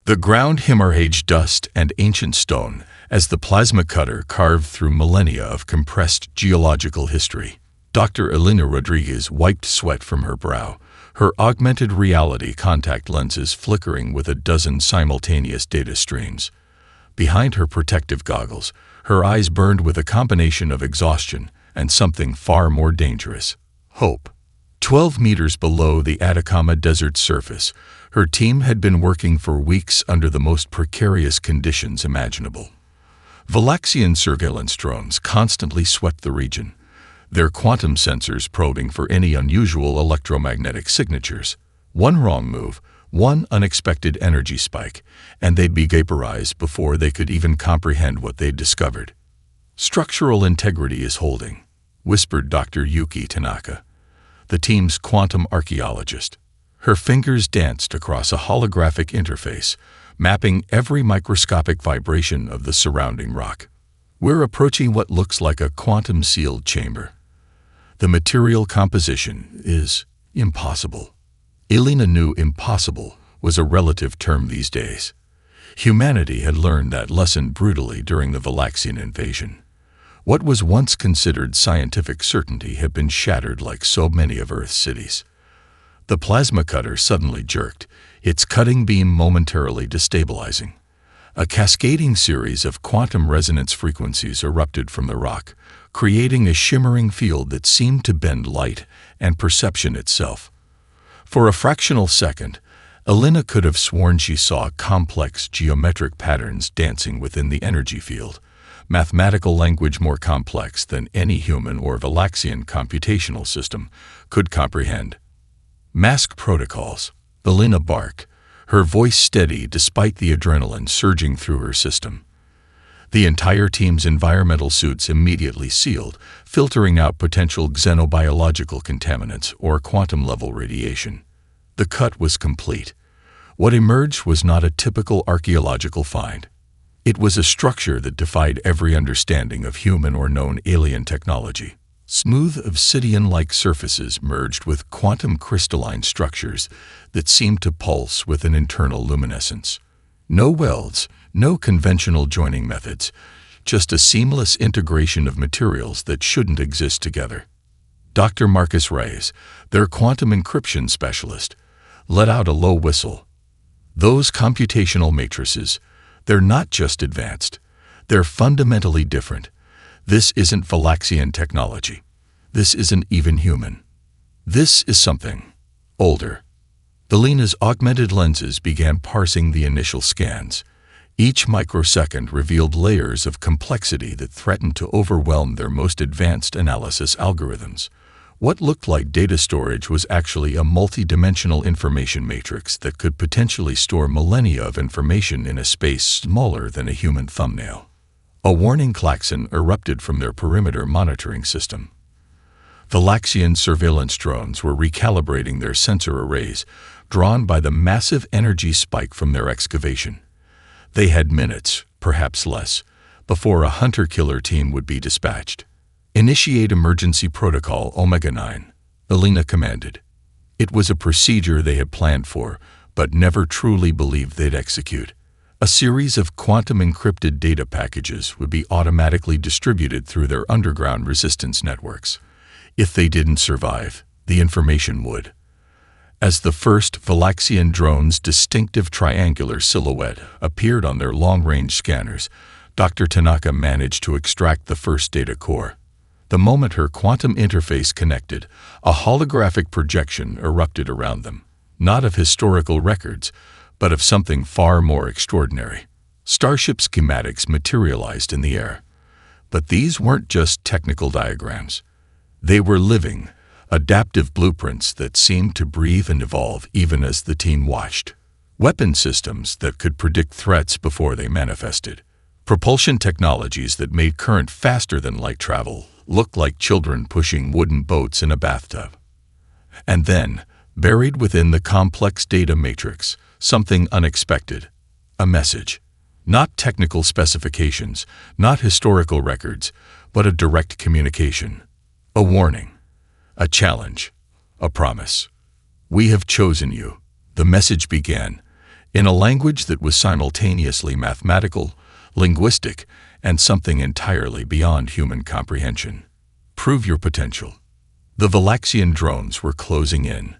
The ground hemorrhaged dust and ancient stone as the plasma cutter carved through millennia of compressed geological history. Dr. Elena Rodriguez wiped sweat from her brow, her augmented reality contact lenses flickering with a dozen simultaneous data streams. Behind her protective goggles, her eyes burned with a combination of exhaustion and something far more dangerous: hope. 12 meters below the Atacama Desert surface, her team had been working for weeks under the most precarious conditions imaginable. Valaxian surveillance drones constantly swept the region, their quantum sensors probing for any unusual electromagnetic signatures. One wrong move, one unexpected energy spike, and they'd be vaporized before they could even comprehend what they'd discovered. "Structural integrity is holding," whispered Dr. Yuki Tanaka, the team's quantum archaeologist. Her fingers danced across a holographic interface, mapping every microscopic vibration of the surrounding rock. "We're approaching what looks like a quantum-sealed chamber. The material composition is impossible." Elena knew impossible was a relative term these days. Humanity had learned that lesson brutally during the Valaxian invasion. What was once considered scientific certainty had been shattered like so many of Earth's cities. The plasma cutter suddenly jerked, its cutting beam momentarily destabilizing. A cascading series of quantum resonance frequencies erupted from the rock, creating a shimmering field that seemed to bend light and perception itself. For a fractional second, Elena could have sworn she saw complex geometric patterns dancing within the energy field, mathematical language more complex than any human or Valaxian computational system could comprehend. "Mask protocols," Elena barked, her voice steady despite the adrenaline surging through her system. The entire team's environmental suits immediately sealed, filtering out potential xenobiological contaminants or quantum-level radiation. The cut was complete. What emerged was not a typical archaeological find. It was a structure that defied every understanding of human or known alien technology. Smooth obsidian-like surfaces merged with quantum crystalline structures that seemed to pulse with an internal luminescence. No welds, no conventional joining methods, just a seamless integration of materials that shouldn't exist together. Dr. Marcus Reyes, their quantum encryption specialist, let out a low whistle. "Those computational matrices, they're not just advanced, they're fundamentally different. This isn't Valaxian technology. This isn't even human. This is something older." Elena's augmented lenses began parsing the initial scans. Each microsecond revealed layers of complexity that threatened to overwhelm their most advanced analysis algorithms. What looked like data storage was actually a multi-dimensional information matrix that could potentially store millennia of information in a space smaller than a human thumbnail. A warning klaxon erupted from their perimeter monitoring system. Valaxian surveillance drones were recalibrating their sensor arrays, drawn by the massive energy spike from their excavation. They had minutes, perhaps less, before a hunter-killer team would be dispatched. "Initiate emergency protocol Omega-9, Elena commanded. It was a procedure they had planned for, but never truly believed they'd execute. A series of quantum-encrypted data packages would be automatically distributed through their underground resistance networks. If they didn't survive, the information would. As the first Valaxian drone's distinctive triangular silhouette appeared on their long-range scanners, Dr. Tanaka managed to extract the first data core. The moment her quantum interface connected, a holographic projection erupted around them, not of historical records, but of something far more extraordinary. Starship schematics materialized in the air. But these weren't just technical diagrams. They were living, adaptive blueprints that seemed to breathe and evolve even as the team watched. Weapon systems that could predict threats before they manifested. Propulsion technologies that made current faster than light travel look like children pushing wooden boats in a bathtub. And then, buried within the complex data matrix, something unexpected. A message. Not technical specifications, not historical records, but a direct communication. A warning. A challenge. A promise. "We have chosen you," the message began, in a language that was simultaneously mathematical, linguistic, and something entirely beyond human comprehension. Prove your potential. The Valaxian drones were closing in.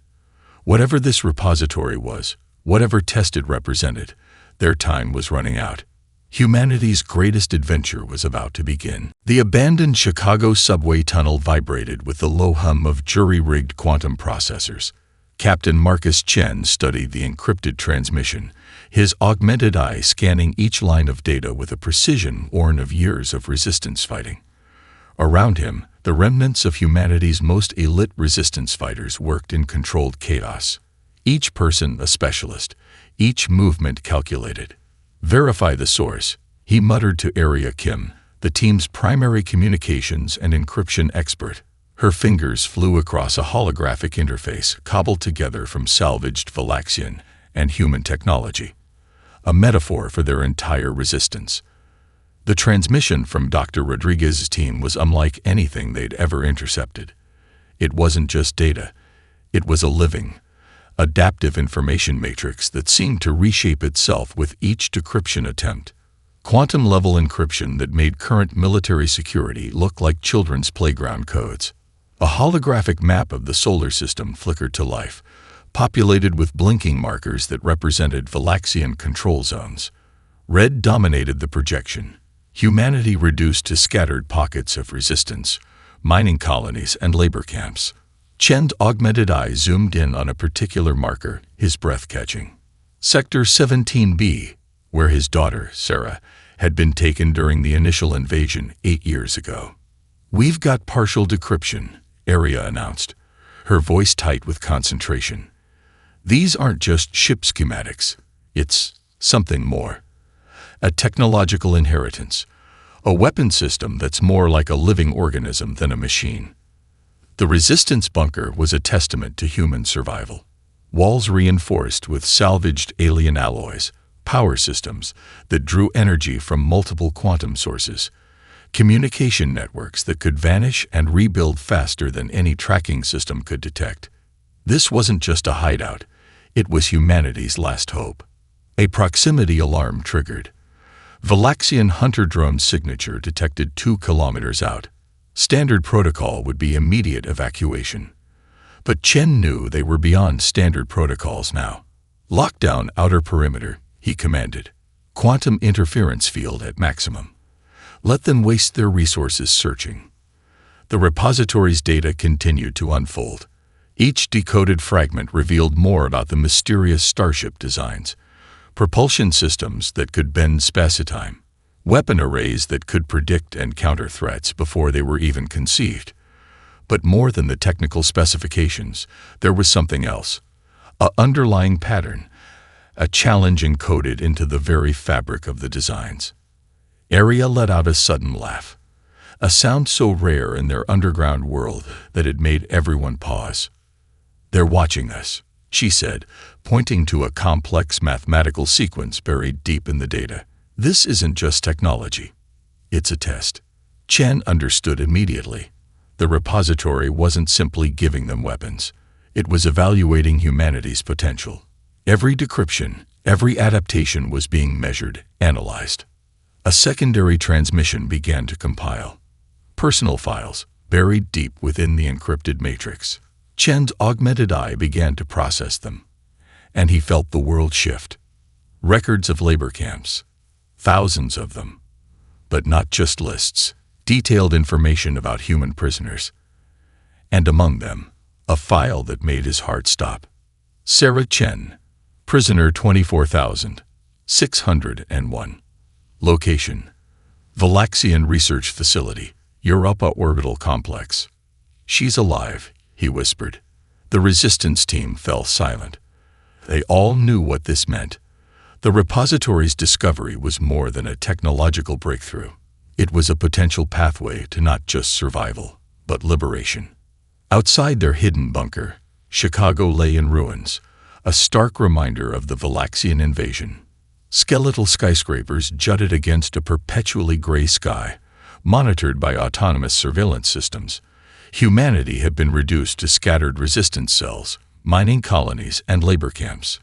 Whatever this repository was, whatever test it represented, their time was running out. Humanity's greatest adventure was about to begin. The abandoned Chicago subway tunnel vibrated with the low hum of jury-rigged quantum processors. Captain Marcus Chen studied the encrypted transmission, his augmented eye scanning each line of data with a precision born of years of resistance fighting. Around him, the remnants of humanity's most elite resistance fighters worked in controlled chaos. Each person a specialist, each movement calculated. "Verify the source," he muttered to Area Kim, the team's primary communications and encryption expert. Her fingers flew across a holographic interface cobbled together from salvaged Valaxian and human technology, a metaphor for their entire resistance. The transmission from Dr. Rodriguez's team was unlike anything they'd ever intercepted. It wasn't just data. It was a living, adaptive information matrix that seemed to reshape itself with each decryption attempt. Quantum-level encryption that made current military security look like children's playground codes. A holographic map of the solar system flickered to life, populated with blinking markers that represented Valaxian control zones. Red dominated the projection. Humanity reduced to scattered pockets of resistance, mining colonies and labor camps. Chen's augmented eye zoomed in on a particular marker, his breath catching. Sector 17B, where his daughter, Sarah, had been taken during the initial invasion 8 years ago. "We've got partial decryption," Area announced, her voice tight with concentration. "These aren't just ship schematics. It's something more. A technological inheritance, a weapon system that's more like a living organism than a machine." The resistance bunker was a testament to human survival. Walls reinforced with salvaged alien alloys, power systems that drew energy from multiple quantum sources, communication networks that could vanish and rebuild faster than any tracking system could detect. This wasn't just a hideout, it was humanity's last hope. A proximity alarm triggered. Valaxian hunter drone signature detected 2 kilometers out. Standard protocol would be immediate evacuation. But Chen knew they were beyond standard protocols now. "Lock down outer perimeter," he commanded. "Quantum interference field at maximum. Let them waste their resources searching." The repository's data continued to unfold. Each decoded fragment revealed more about the mysterious starship designs, propulsion systems that could bend spacetime, weapon arrays that could predict and counter threats before they were even conceived. But more than the technical specifications, there was something else. An underlying pattern, a challenge encoded into the very fabric of the designs. Area let out a sudden laugh, a sound so rare in their underground world that it made everyone pause. "They're watching us," she said, pointing to a complex mathematical sequence buried deep in the data. "This isn't just technology. It's a test." Chen understood immediately. The repository wasn't simply giving them weapons. It was evaluating humanity's potential. Every decryption, every adaptation was being measured, analyzed. A secondary transmission began to compile. Personal files, buried deep within the encrypted matrix. Chen's augmented eye began to process them, and he felt the world shift. Records of labor camps. Thousands of them. But not just lists. Detailed information about human prisoners. And among them, a file that made his heart stop. Sarah Chen, prisoner 24,601. Location: Valaxian Research Facility, Europa Orbital Complex. "She's alive," he whispered. The resistance team fell silent. They all knew what this meant. The repository's discovery was more than a technological breakthrough. It was a potential pathway to not just survival, but liberation. Outside their hidden bunker, Chicago lay in ruins, a stark reminder of the Valaxian invasion. Skeletal skyscrapers jutted against a perpetually gray sky, monitored by autonomous surveillance systems. Humanity had been reduced to scattered resistance cells, mining colonies, and labor camps.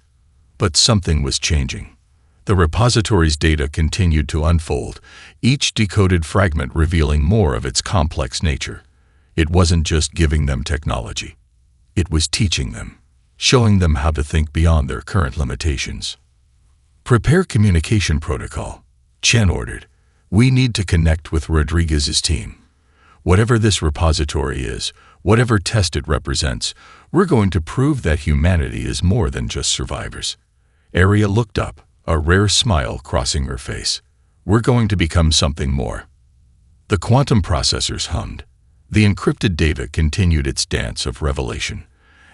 But something was changing. The repository's data continued to unfold, each decoded fragment revealing more of its complex nature. It wasn't just giving them technology. It was teaching them, showing them how to think beyond their current limitations. "Prepare communication protocol," Chen ordered. "We need to connect with Rodriguez's team. Whatever this repository is, whatever test it represents, we're going to prove that humanity is more than just survivors." Arya looked up, a rare smile crossing her face. "We're going to become something more." The quantum processors hummed. The encrypted data continued its dance of revelation.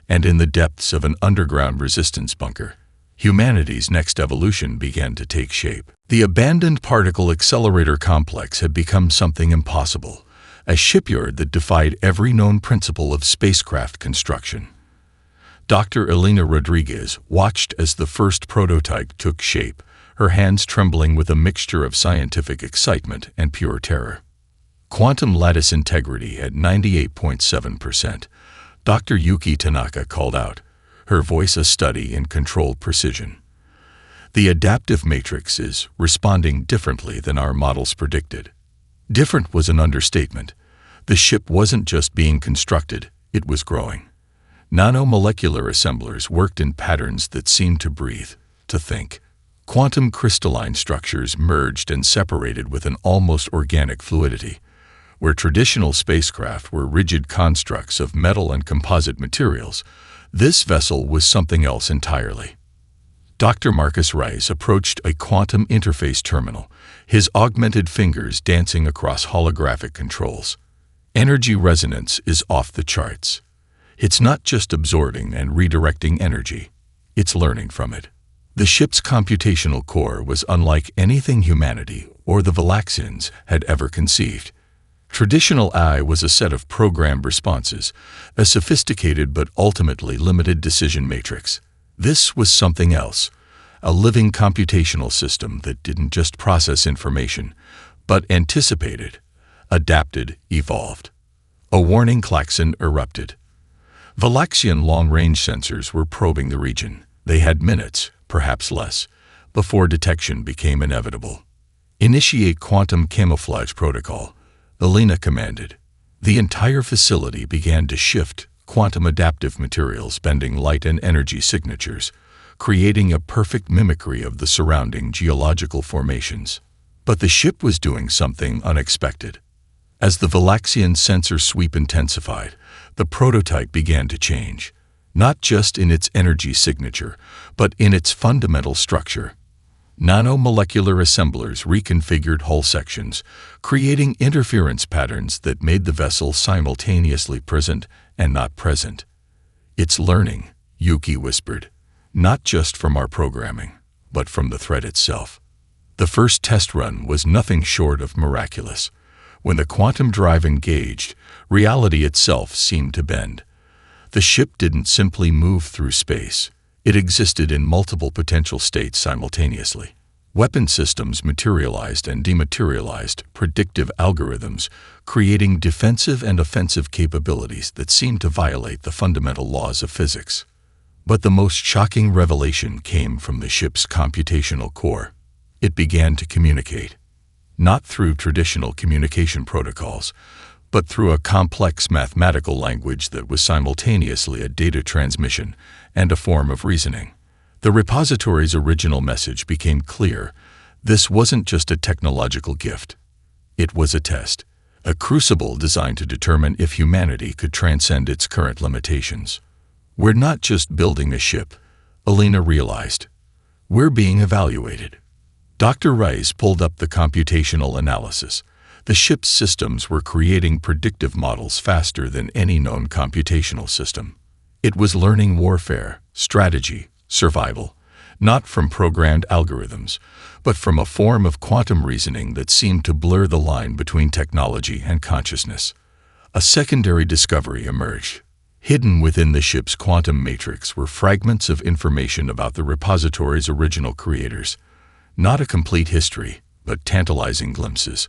And in the depths of an underground resistance bunker, humanity's next evolution began to take shape. The abandoned particle accelerator complex had become something impossible, a shipyard that defied every known principle of spacecraft construction. Dr. Elena Rodriguez watched as the first prototype took shape, her hands trembling with a mixture of scientific excitement and pure terror. Quantum lattice integrity at 98.7%. Dr. Yuki Tanaka called out, her voice a study in controlled precision. "The adaptive matrix is responding differently than our models predicted." Different was an understatement. The ship wasn't just being constructed, it was growing. Nanomolecular assemblers worked in patterns that seemed to breathe, to think. Quantum crystalline structures merged and separated with an almost organic fluidity. Where traditional spacecraft were rigid constructs of metal and composite materials, this vessel was something else entirely. Dr. Marcus Rice approached a quantum interface terminal, his augmented fingers dancing across holographic controls. Energy resonance is off the charts. It's not just absorbing and redirecting energy, it's learning from it. The ship's computational core was unlike anything humanity or the Valaxians had ever conceived. Traditional AI was a set of programmed responses, a sophisticated but ultimately limited decision matrix. This was something else, a living computational system that didn't just process information, but anticipated, adapted, evolved. A warning klaxon erupted. Valaxian long-range sensors were probing the region. They had minutes, perhaps less, before detection became inevitable. "Initiate quantum camouflage protocol," Elena commanded. The entire facility began to shift, quantum adaptive materials bending light and energy signatures, creating a perfect mimicry of the surrounding geological formations. But the ship was doing something unexpected. As the Valaxian sensor sweep intensified, the prototype began to change, not just in its energy signature, but in its fundamental structure. Nanomolecular assemblers reconfigured hull sections, creating interference patterns that made the vessel simultaneously present and not present. "It's learning," Yuki whispered, "not just from our programming, but from the threat itself." The first test run was nothing short of miraculous. When the quantum drive engaged, reality itself seemed to bend. The ship didn't simply move through space. It existed in multiple potential states simultaneously. Weapon systems materialized and dematerialized, predictive algorithms, creating defensive and offensive capabilities that seemed to violate the fundamental laws of physics. But the most shocking revelation came from the ship's computational core. It began to communicate. Not through traditional communication protocols, but through a complex mathematical language that was simultaneously a data transmission and a form of reasoning. The repository's original message became clear. This wasn't just a technological gift. It was a test, a crucible designed to determine if humanity could transcend its current limitations. "We're not just building a ship," Elena realized. "We're being evaluated." Dr. Rice pulled up the computational analysis. The ship's systems were creating predictive models faster than any known computational system. It was learning warfare, strategy, survival, not from programmed algorithms, but from a form of quantum reasoning that seemed to blur the line between technology and consciousness. A secondary discovery emerged. Hidden within the ship's quantum matrix were fragments of information about the repository's original creators. Not a complete history, but tantalizing glimpses.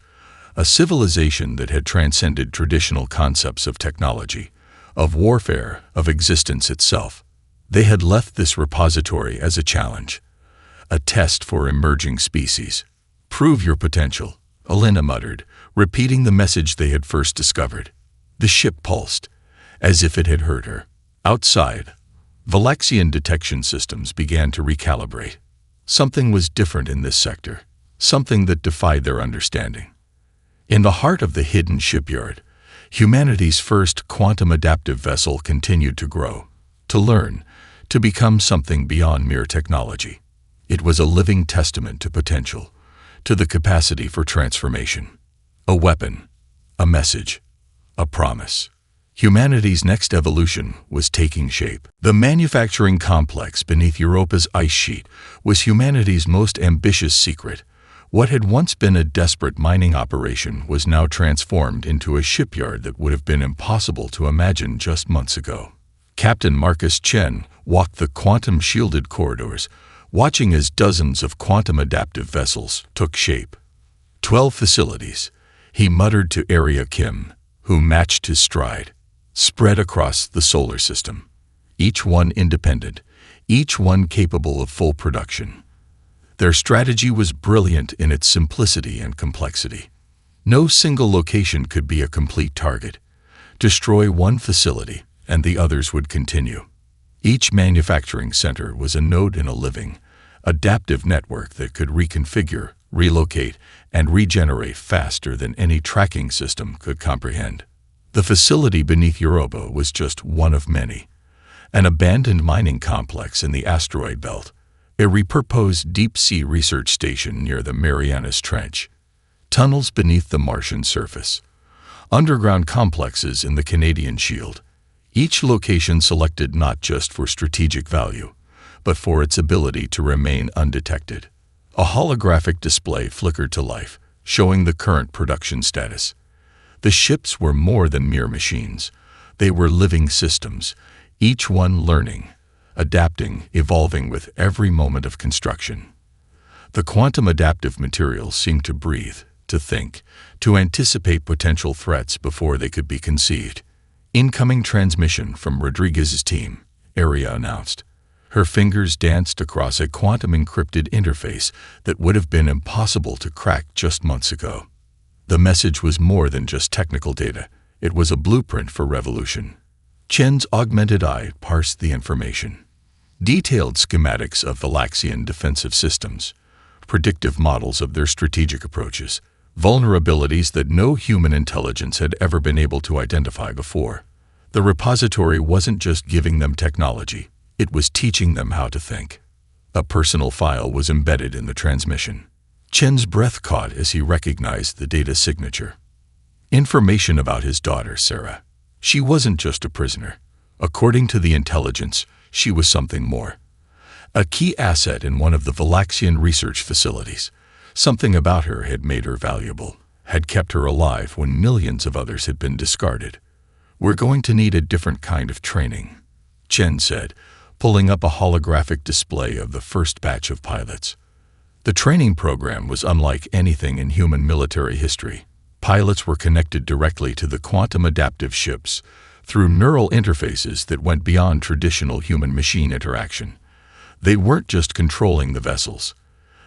A civilization that had transcended traditional concepts of technology, of warfare, of existence itself. They had left this repository as a challenge, a test for emerging species. "Prove your potential," Elena muttered, repeating the message they had first discovered. The ship pulsed, as if it had heard her. Outside, Valaxian detection systems began to recalibrate. Something was different in this sector, something that defied their understanding. In the heart of the hidden shipyard, humanity's first quantum-adaptive vessel continued to grow, to learn, to become something beyond mere technology. It was a living testament to potential, to the capacity for transformation. A weapon, a message, a promise. Humanity's next evolution was taking shape. The manufacturing complex beneath Europa's ice sheet was humanity's most ambitious secret. What had once been a desperate mining operation was now transformed into a shipyard that would have been impossible to imagine just months ago. Captain Marcus Chen walked the quantum-shielded corridors, watching as dozens of quantum-adaptive vessels took shape. 12 facilities, he muttered to Area Kim, who matched his stride, spread across the solar system. Each one independent, each one capable of full production. Their strategy was brilliant in its simplicity and complexity. No single location could be a complete target. Destroy one facility, and the others would continue. Each manufacturing center was a node in a living, adaptive network that could reconfigure, relocate, and regenerate faster than any tracking system could comprehend. The facility beneath Europa was just one of many. An abandoned mining complex in the asteroid belt, a repurposed deep-sea research station near the Marianas Trench, tunnels beneath the Martian surface, underground complexes in the Canadian Shield, each location selected not just for strategic value, but for its ability to remain undetected. A holographic display flickered to life, showing the current production status. The ships were more than mere machines. They were living systems, each one learning, adapting, evolving with every moment of construction. The quantum-adaptive materials seemed to breathe, to think, to anticipate potential threats before they could be conceived. "Incoming transmission from Rodriguez's team," Aria announced. Her fingers danced across a quantum-encrypted interface that would have been impossible to crack just months ago. The message was more than just technical data. It was a blueprint for revolution. Chen's augmented eye parsed the information. Detailed schematics of Valaxian defensive systems, predictive models of their strategic approaches, vulnerabilities that no human intelligence had ever been able to identify before. The repository wasn't just giving them technology, it was teaching them how to think. A personal file was embedded in the transmission. Chen's breath caught as he recognized the data signature. Information about his daughter, Sarah. She wasn't just a prisoner. According to the intelligence, she was something more. A key asset in one of the Valaxian research facilities. Something about her had made her valuable, had kept her alive when millions of others had been discarded. "We're going to need a different kind of training," Chen said, pulling up a holographic display of the first batch of pilots. The training program was unlike anything in human military history. Pilots were connected directly to the quantum-adaptive ships through neural interfaces that went beyond traditional human-machine interaction. They weren't just controlling the vessels.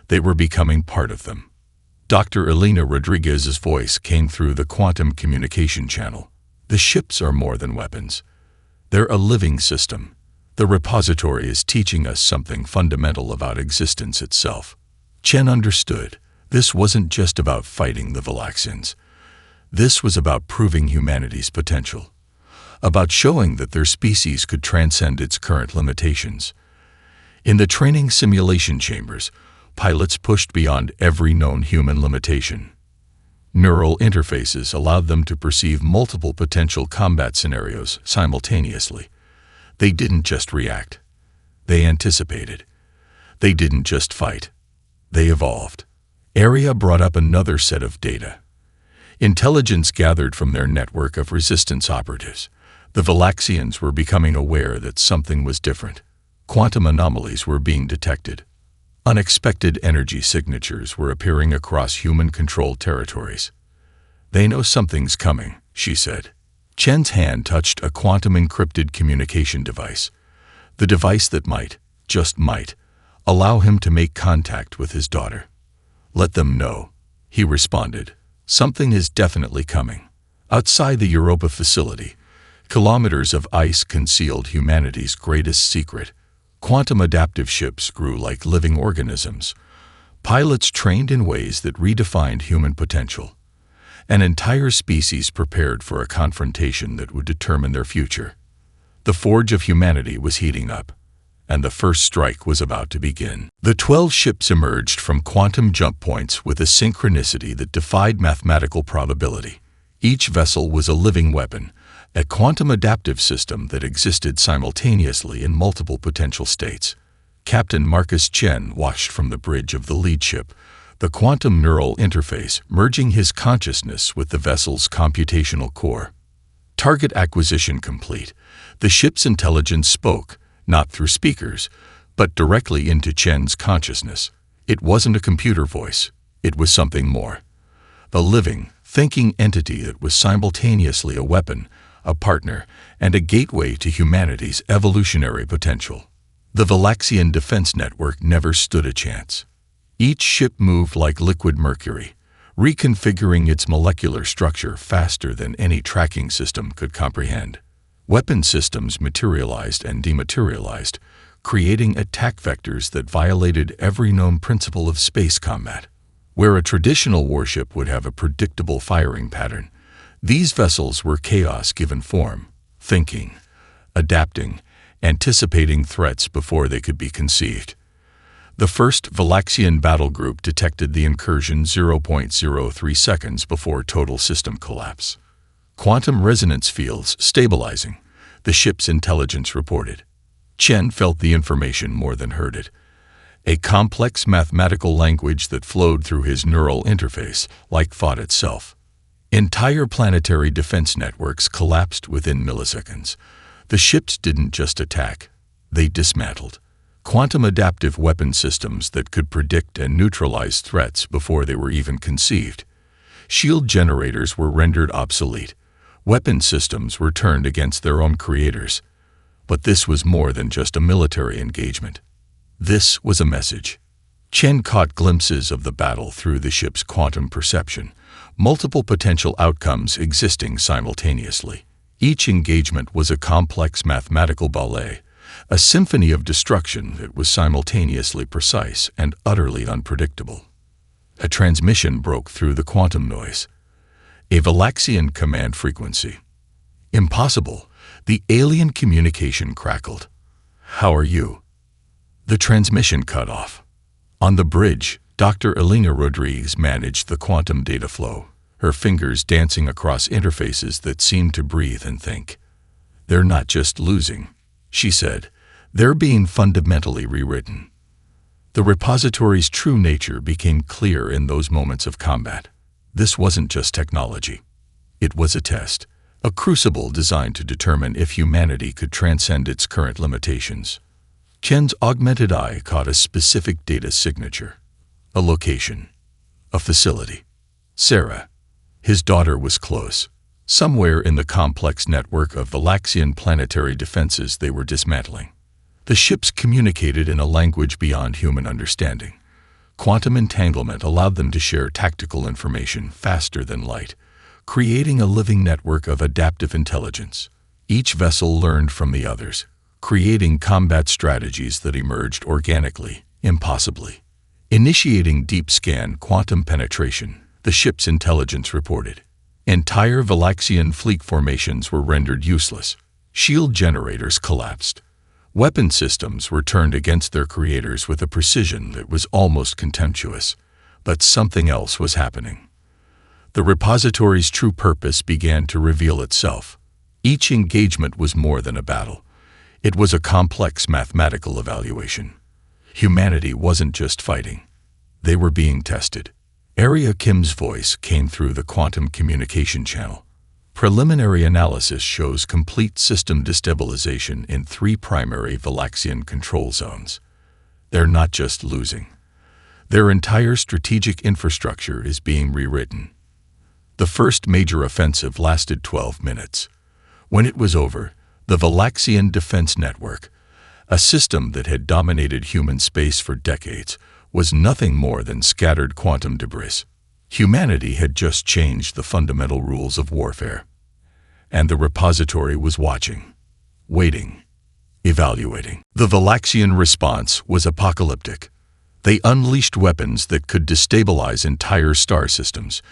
They were becoming part of them. Dr. Elena Rodriguez's voice came through the quantum communication channel. "The ships are more than weapons. They're a living system. The repository is teaching us something fundamental about existence itself." Chen understood. This wasn't just about fighting the Valaxians. This was about proving humanity's potential, about showing that their species could transcend its current limitations. In the training simulation chambers, pilots pushed beyond every known human limitation. Neural interfaces allowed them to perceive multiple potential combat scenarios simultaneously. They didn't just react. They anticipated. They didn't just fight. They evolved. Aria brought up another set of data. Intelligence gathered from their network of resistance operatives. The Valaxians were becoming aware that something was different. Quantum anomalies were being detected. Unexpected energy signatures were appearing across human-controlled territories. "They know something's coming," she said. Chen's hand touched a quantum-encrypted communication device. The device that might, just might, allow him to make contact with his daughter. "Let them know," he responded. "Something is definitely coming." Outside the Europa facility, kilometers of ice concealed humanity's greatest secret. Quantum adaptive ships grew like living organisms, pilots trained in ways that redefined human potential. An entire species prepared for a confrontation that would determine their future. The forge of humanity was heating up, and the first strike was about to begin. The 12 ships emerged from quantum jump points with a synchronicity that defied mathematical probability. Each vessel was a living weapon, a quantum adaptive system that existed simultaneously in multiple potential states. Captain Marcus Chen watched from the bridge of the lead ship, the quantum neural interface merging his consciousness with the vessel's computational core. Target acquisition complete. The ship's intelligence spoke, not through speakers, but directly into Chen's consciousness. It wasn't a computer voice. It was something more. A living, thinking entity that was simultaneously a weapon, a partner, and a gateway to humanity's evolutionary potential. The Valaxian defense network never stood a chance. Each ship moved like liquid mercury, reconfiguring its molecular structure faster than any tracking system could comprehend. Weapon systems materialized and dematerialized, creating attack vectors that violated every known principle of space combat. Where a traditional warship would have a predictable firing pattern, these vessels were chaos given form, thinking, adapting, anticipating threats before they could be conceived. The first Valaxian battle group detected the incursion 0.03 seconds before total system collapse. Quantum resonance fields stabilizing, the ship's intelligence reported. Chen felt the information more than heard it. A complex mathematical language that flowed through his neural interface like thought itself. Entire planetary defense networks collapsed within milliseconds. The ships didn't just attack, they dismantled. Quantum adaptive weapon systems that could predict and neutralize threats before they were even conceived. Shield generators were rendered obsolete. Weapon systems were turned against their own creators. But this was more than just a military engagement. This was a message. Chen caught glimpses of the battle through the ship's quantum perception, multiple potential outcomes existing simultaneously. Each engagement was a complex mathematical ballet, a symphony of destruction that was simultaneously precise and utterly unpredictable. A transmission broke through the quantum noise. A Valaxian command frequency. Impossible. The alien communication crackled. "How are you?" The transmission cut off. On the bridge, Dr. Elena Rodriguez managed the quantum data flow, her fingers dancing across interfaces that seemed to breathe and think. "They're not just losing," she said. "They're being fundamentally rewritten." The repository's true nature became clear in those moments of combat. This wasn't just technology. It was a test, a crucible designed to determine if humanity could transcend its current limitations. Chen's augmented eye caught a specific data signature, a location, a facility. Sarah, his daughter, was close, somewhere in the complex network of Valaxian planetary defenses they were dismantling. The ships communicated in a language beyond human understanding. Quantum entanglement allowed them to share tactical information faster than light, creating a living network of adaptive intelligence. Each vessel learned from the others, creating combat strategies that emerged organically, impossibly. Initiating deep scan quantum penetration, the ship's intelligence reported. Entire Valaxian fleet formations were rendered useless. Shield generators collapsed. Weapon systems were turned against their creators with a precision that was almost contemptuous. But something else was happening. The repository's true purpose began to reveal itself. Each engagement was more than a battle. It was a complex mathematical evaluation. Humanity wasn't just fighting. They were being tested. Arya Kim's voice came through the quantum communication channel. Preliminary analysis shows complete system destabilization in 3 primary Valaxian control zones. They're not just losing. Their entire strategic infrastructure is being rewritten. The first major offensive lasted 12 minutes. When it was over, the Valaxian Defense Network, A system that had dominated human space for decades was nothing more than scattered quantum debris. Humanity had just changed the fundamental rules of warfare. And the repository was watching, waiting, evaluating. The Valaxian response was apocalyptic. They unleashed weapons that could destabilize entire star systems,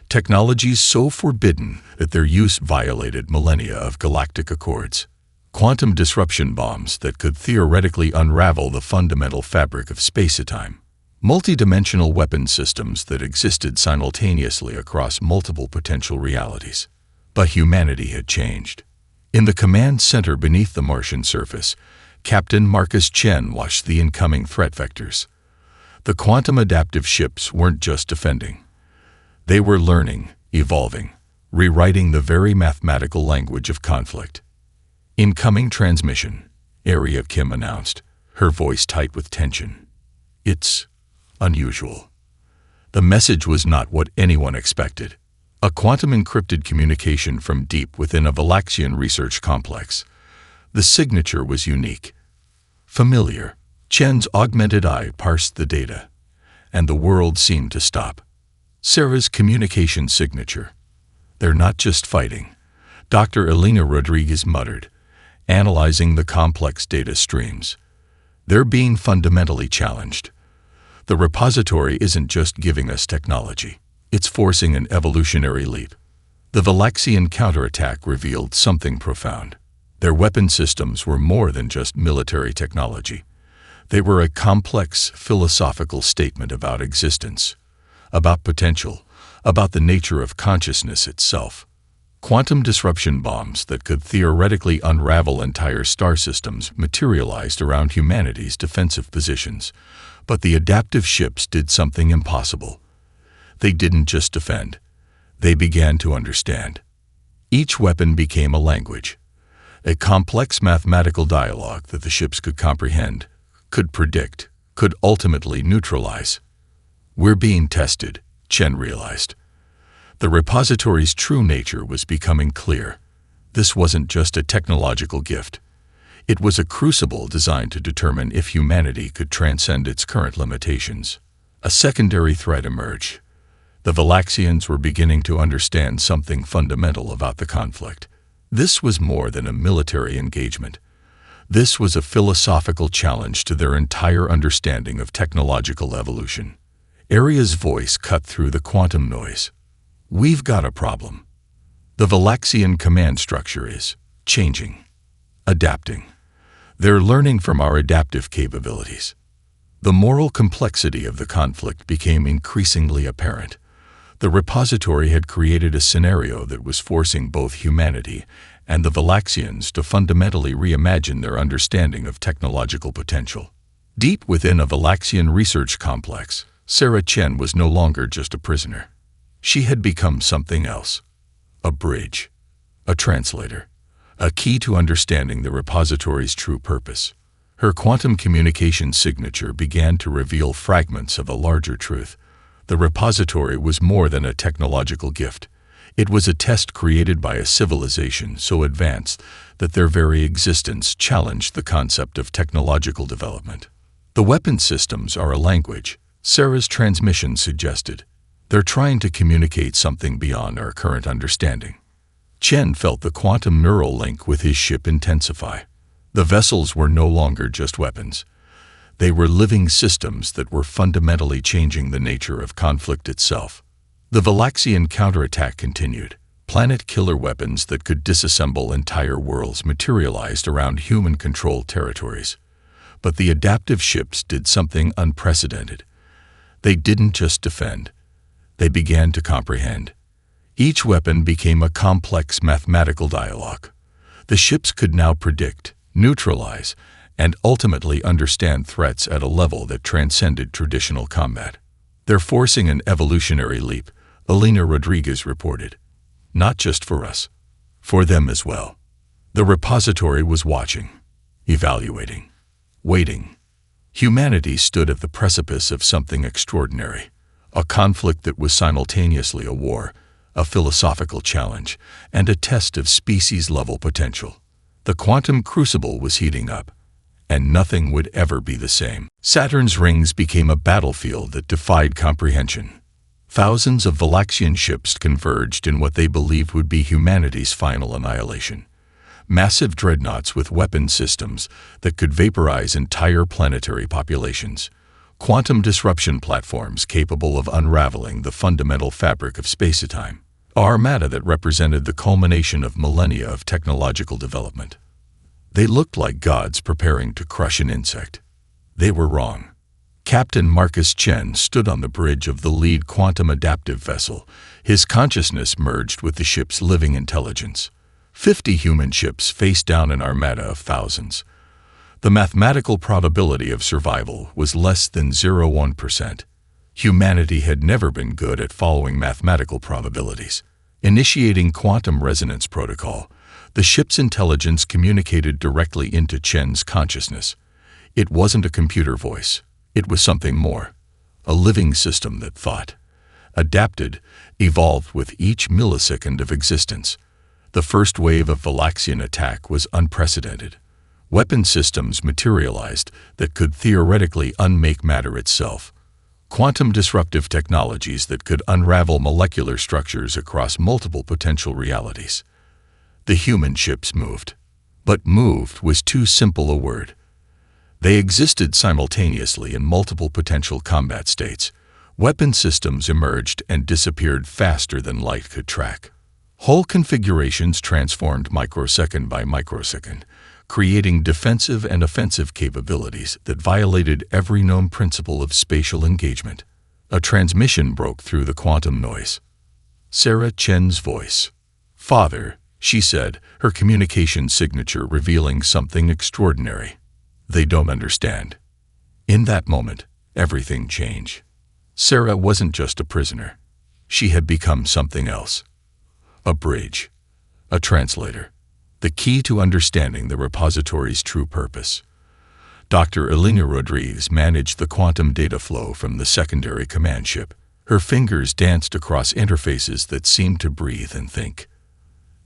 technologies so forbidden that their use violated millennia of galactic accords. Quantum disruption bombs that could theoretically unravel the fundamental fabric of space-time. Multidimensional weapon systems that existed simultaneously across multiple potential realities. But humanity had changed. In the command center beneath the Martian surface, Captain Marcus Chen watched the incoming threat vectors. The quantum adaptive ships weren't just defending. They were learning, evolving, rewriting the very mathematical language of conflict. Incoming transmission, Area Kim announced, her voice tight with tension. It's unusual. The message was not what anyone expected. A quantum-encrypted communication from deep within a Valaxian research complex. The signature was unique. Familiar. Chen's augmented eye parsed the data, and the world seemed to stop. Sarah's communication signature. They're not just fighting, Dr. Elena Rodriguez muttered, analyzing the complex data streams. They're being fundamentally challenged. The repository isn't just giving us technology. It's forcing an evolutionary leap. The Valaxian counterattack revealed something profound. Their weapon systems were more than just military technology. They were a complex philosophical statement about existence, about potential, about the nature of consciousness itself. Quantum disruption bombs that could theoretically unravel entire star systems materialized around humanity's defensive positions. But the adaptive ships did something impossible. They didn't just defend. They began to understand. Each weapon became a language, a complex mathematical dialogue that the ships could comprehend, could predict, could ultimately neutralize. We're being tested, Chen realized. The repository's true nature was becoming clear. This wasn't just a technological gift. It was a crucible designed to determine if humanity could transcend its current limitations. A secondary threat emerged. The Valaxians were beginning to understand something fundamental about the conflict. This was more than a military engagement. This was a philosophical challenge to their entire understanding of technological evolution. Aria's voice cut through the quantum noise. We've got a problem. The Valaxian command structure is changing, adapting. They're learning from our adaptive capabilities. The moral complexity of the conflict became increasingly apparent. The repository had created a scenario that was forcing both humanity and the Valaxians to fundamentally reimagine their understanding of technological potential. Deep within a Valaxian research complex, Sarah Chen was no longer just a prisoner. She had become something else. A bridge, a translator, a key to understanding the repository's true purpose. Her quantum communication signature began to reveal fragments of a larger truth. The repository was more than a technological gift. It was a test created by a civilization so advanced that their very existence challenged the concept of technological development. The weapon systems are a language, Sarah's transmission suggested. They're trying to communicate something beyond our current understanding. Chen felt the quantum neural link with his ship intensify. The vessels were no longer just weapons. They were living systems that were fundamentally changing the nature of conflict itself. The Valaxian counterattack continued. Planet-killer weapons that could disassemble entire worlds materialized around human-controlled territories. But the adaptive ships did something unprecedented. They didn't just defend. They began to comprehend. Each weapon became a complex mathematical dialogue. The ships could now predict, neutralize, and ultimately understand threats at a level that transcended traditional combat. They're forcing an evolutionary leap, Elena Rodriguez reported. Not just for us, for them as well. The repository was watching, evaluating, waiting. Humanity stood at the precipice of something extraordinary, a conflict that was simultaneously a war, a philosophical challenge, and a test of species-level potential. The quantum crucible was heating up, and nothing would ever be the same. Saturn's rings became a battlefield that defied comprehension. Thousands of Valaxian ships converged in what they believed would be humanity's final annihilation. Massive dreadnoughts with weapon systems that could vaporize entire planetary populations. Quantum disruption platforms capable of unraveling the fundamental fabric of space-time. An armada that represented the culmination of millennia of technological development. They looked like gods preparing to crush an insect. They were wrong. Captain Marcus Chen stood on the bridge of the lead quantum adaptive vessel, his consciousness merged with the ship's living intelligence. 50 human ships faced down an armada of thousands. The mathematical probability of survival was less than 0.1%. Humanity had never been good at following mathematical probabilities. Initiating quantum resonance protocol, the ship's intelligence communicated directly into Chen's consciousness. It wasn't a computer voice. It was something more. A living system that thought, adapted, evolved with each millisecond of existence. The first wave of Valaxian attack was unprecedented. Weapon systems materialized that could theoretically unmake matter itself. Quantum disruptive technologies that could unravel molecular structures across multiple potential realities. The human ships moved. But moved was too simple a word. They existed simultaneously in multiple potential combat states. Weapon systems emerged and disappeared faster than light could track. Whole configurations transformed microsecond by microsecond, creating defensive and offensive capabilities that violated every known principle of spatial engagement. A transmission broke through the quantum noise. Sarah Chen's voice. "Father," she said, her communication signature revealing something extraordinary. "They don't understand." In that moment, everything changed. Sarah wasn't just a prisoner. She had become something else. A bridge. A translator. The key to understanding the repository's true purpose. Dr. Elena Rodriguez managed the quantum data flow from the secondary command ship. Her fingers danced across interfaces that seemed to breathe and think.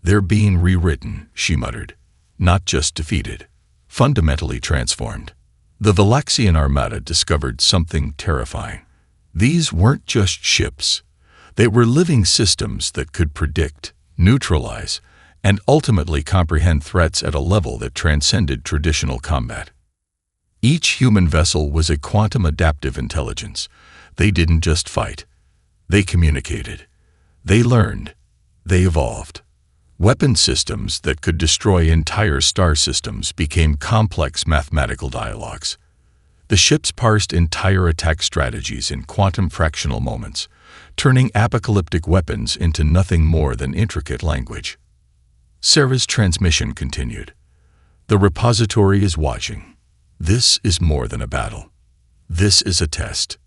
"They're being rewritten," she muttered. "Not just defeated. Fundamentally transformed." The Valaxian armada discovered something terrifying. These weren't just ships. They were living systems that could predict, neutralize, and ultimately comprehend threats at a level that transcended traditional combat. Each human vessel was a quantum adaptive intelligence. They didn't just fight. They communicated. They learned. They evolved. Weapon systems that could destroy entire star systems became complex mathematical dialogues. The ships parsed entire attack strategies in quantum fractional moments, turning apocalyptic weapons into nothing more than intricate language. Sarah's transmission continued. "The repository is watching. This is more than a battle. This is a test."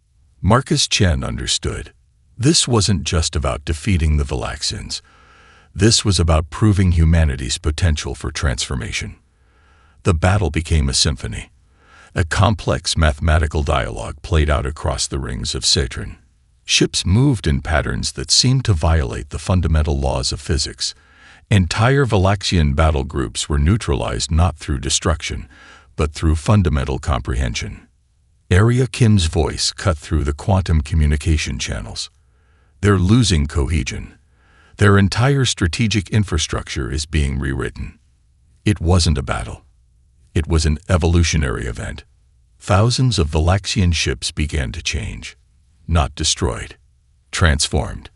Marcus Chen understood. This wasn't just about defeating the Valaxians. This was about proving humanity's potential for transformation. The battle became a symphony. A complex mathematical dialogue played out across the rings of Saturn. Ships moved in patterns that seemed to violate the fundamental laws of physics. Entire Valaxian battle groups were neutralized not through destruction, but through fundamental comprehension. Arya Kim's voice cut through the quantum communication channels. "They're losing cohesion. Their entire strategic infrastructure is being rewritten." It wasn't a battle. It was an evolutionary event. Thousands of Valaxian ships began to change. Not destroyed. Transformed.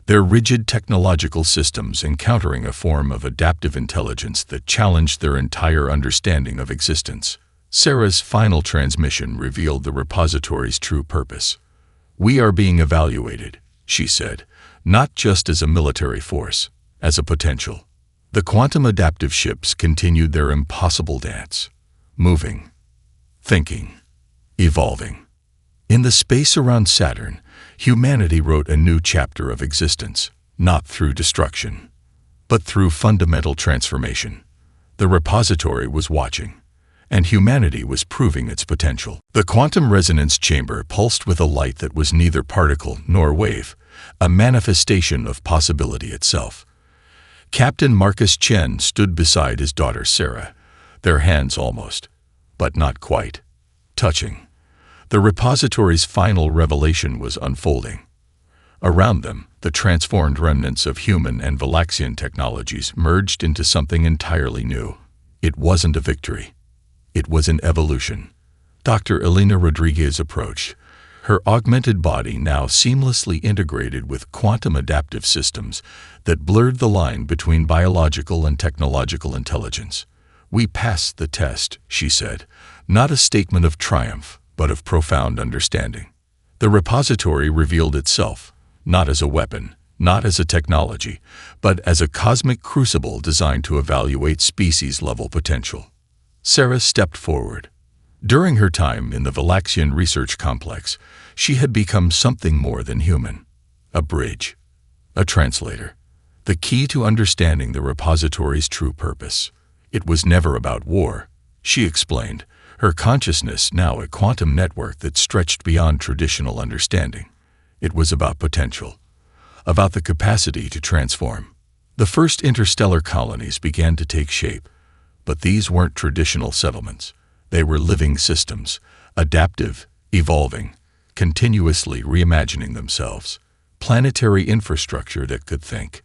Their rigid technological systems encountering a form of adaptive intelligence that challenged their entire understanding of existence. Sarah's final transmission revealed the repository's true purpose. "We are being evaluated," she said, "not just as a military force, as a potential." The quantum adaptive ships continued their impossible dance, moving, thinking, evolving. In the space around Saturn, humanity wrote a new chapter of existence, not through destruction, but through fundamental transformation. The repository was watching, and humanity was proving its potential. The quantum resonance chamber pulsed with a light that was neither particle nor wave, a manifestation of possibility itself. Captain Marcus Chen stood beside his daughter Sarah, their hands almost, but not quite. Touching. The repository's final revelation was unfolding. Around them, the transformed remnants of human and Valaxian technologies merged into something entirely new. It wasn't a victory. It was an evolution. Dr. Elena Rodriguez approached, her augmented body now seamlessly integrated with quantum adaptive systems that blurred the line between biological and technological intelligence. "We passed the test," she said, not a statement of triumph, but of profound understanding. The repository revealed itself, not as a weapon, not as a technology, but as a cosmic crucible designed to evaluate species-level potential. Sarah stepped forward. During her time in the Valaxian Research Complex, she had become something more than human. A bridge. A translator. The key to understanding the repository's true purpose. It was never about war, she explained, her consciousness now a quantum network that stretched beyond traditional understanding. It was about potential. About the capacity to transform. The first interstellar colonies began to take shape, but these weren't traditional settlements. They were living systems, adaptive, evolving, continuously reimagining themselves. Planetary infrastructure that could think.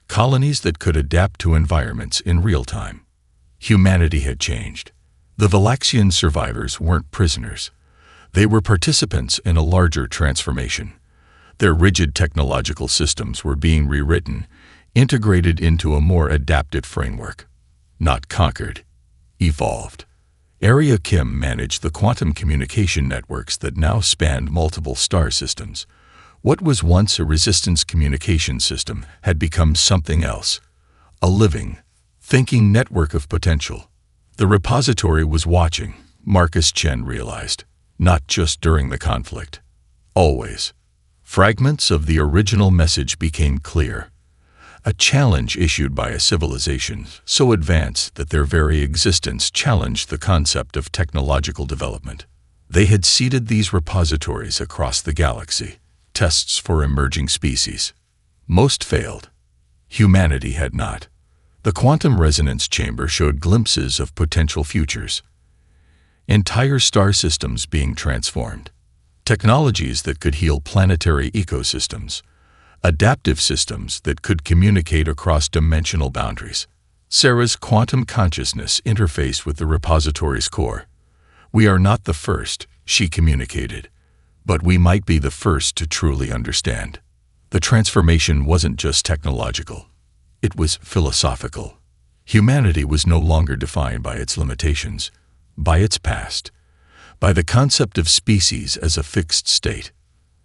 Colonies that could adapt to environments in real time. Humanity had changed. The Valaxian survivors weren't prisoners. They were participants in a larger transformation. Their rigid technological systems were being rewritten, integrated into a more adaptive framework. Not conquered. Evolved. Area Kim managed the quantum communication networks that now spanned multiple star systems. What was once a resistance communication system had become something else. A living, thinking network of potential. The repository was watching, Marcus Chen realized, not just during the conflict. Always. Fragments of the original message became clear. A challenge issued by a civilization so advanced that their very existence challenged the concept of technological development. They had seeded these repositories across the galaxy, tests for emerging species. Most failed. Humanity had not. The quantum resonance chamber showed glimpses of potential futures. Entire star systems being transformed. Technologies that could heal planetary ecosystems. Adaptive systems that could communicate across dimensional boundaries. Sarah's quantum consciousness interfaced with the repository's core. "We are not the first," she communicated, "but we might be the first to truly understand." The transformation wasn't just technological. It was philosophical. Humanity was no longer defined by its limitations, by its past, by the concept of species as a fixed state.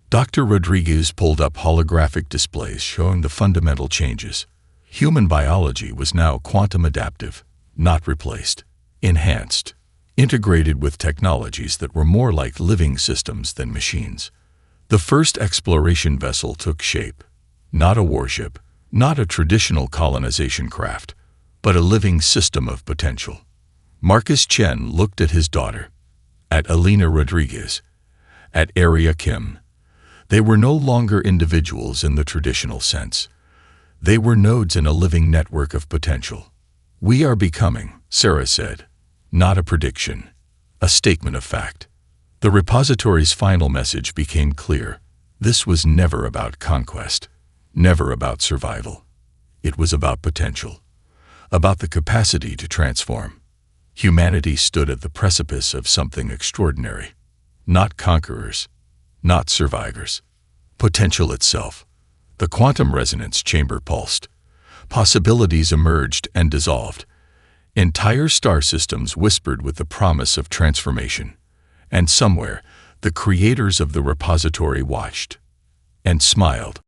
Dr. Rodriguez pulled up holographic displays showing the fundamental changes. Human biology was now quantum adaptive, not replaced, enhanced, integrated with technologies that were more like living systems than machines. The first exploration vessel took shape. Not a warship, not a traditional colonization craft, but a living system of potential. Marcus Chen looked at his daughter, at Elena Rodriguez, at Area Kim. They were no longer individuals in the traditional sense. They were nodes in a living network of potential. "We are becoming," Sarah said, not a prediction, a statement of fact. The repository's final message became clear. This was never about conquest, never about survival. It was about potential, about the capacity to transform. Humanity stood at the precipice of something extraordinary. Not conquerors, not survivors. Potential itself. The quantum resonance chamber pulsed. Possibilities emerged and dissolved. Entire star systems whispered with the promise of transformation. And somewhere, the creators of the repository watched and smiled.